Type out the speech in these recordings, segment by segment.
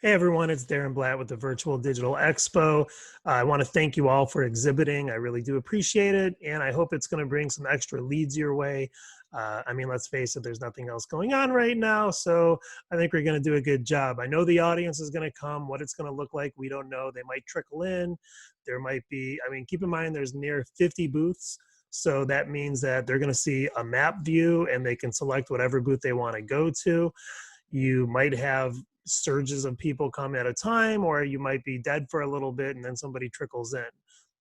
Hey everyone, it's Darren Blatt with the Virtual Digital Expo. I want to thank you all for exhibiting. I really do appreciate it, and I hope it's going to bring some extra leads your way. I mean, let's face it, there's nothing else going on right now, so I think we're going to do a good job. I know the audience is going to come. What it's going to look like, we don't know. They might trickle in. There might be, I mean, keep in mind there's near 50 booths, so that means that they're going to see a map view, and they can select whatever booth they want to go to. You might have surges of people come at a time, or you might be dead for a little bit and then somebody trickles in.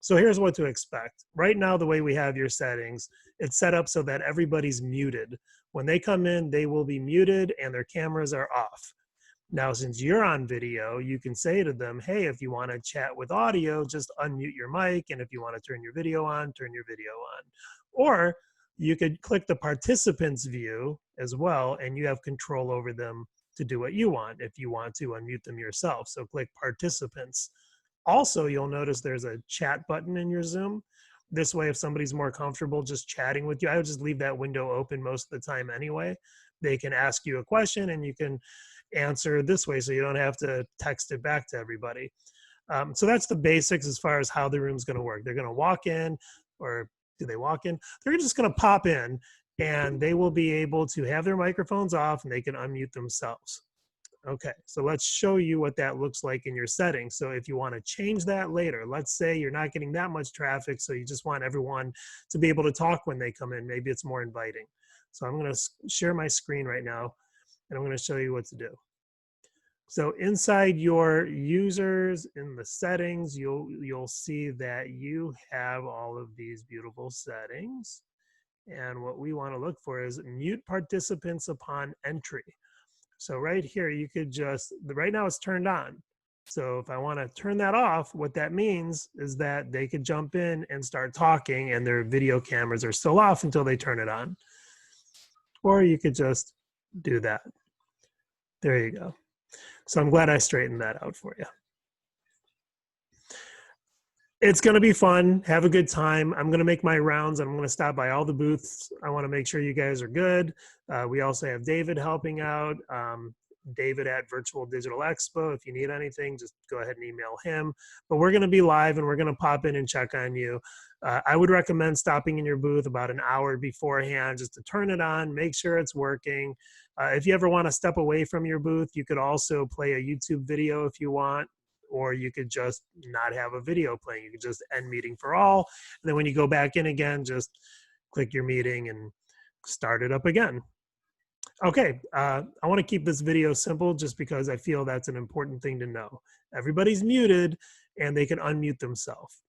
So here's what to expect. Right now, the way we have your settings, it's set up so that everybody's muted. When they come in, they will be muted and their cameras are off. Now, since you're on video, you can say to them, hey, if you want to chat with audio, just unmute your mic. And if you want to turn your video on, turn your video on. Or you could click the participants view as well, and you have control over them to do what you want if you want to unmute them yourself. So click participants. Also, you'll notice there's a chat button in your Zoom. This way, if somebody's more comfortable just chatting with you, I would just leave that window open most of the time anyway. They can ask you a question and you can answer this way so you don't have to text it back to everybody. So that's the basics as far as how the room's going to work. They're going to walk in, or do they walk in? They're just going to pop in, and they will be able to have their microphones off and they can unmute themselves. Okay, so let's show you what that looks like in your settings. So if you want to change that later, let's say you're not getting that much traffic, so you just want everyone to be able to talk when they come in. Maybe it's more inviting. So I'm going to share my screen right now, and I'm going to show you what to do. So inside your users in the settings, you'll see that you have all of these beautiful settings. And what we want to look for is mute participants upon entry. So right here, you could just, right now it's turned on. So if I want to turn that off, what that means is that they could jump in and start talking and their video cameras are still off until they turn it on. Or you could just do that. There you go. So I'm glad I straightened that out for you. It's going to be fun. Have a good time. I'm going to make my rounds. I'm going to stop by all the booths. I want to make sure you guys are good. We also have David helping out. David at Virtual Digital Expo. If you need anything, just go ahead and email him. But we're going to be live and we're going to pop in and check on you. I would recommend stopping in your booth about an hour beforehand just to turn it on, make sure it's working. If you ever want to step away from your booth, you could also play a YouTube video if you want, or you could just not have a video playing. You could just end meeting for all. And then when you go back in again, just click your meeting and start it up again. Okay, I want to keep this video simple just because I feel that's an important thing to know. Everybody's muted and they can unmute themselves.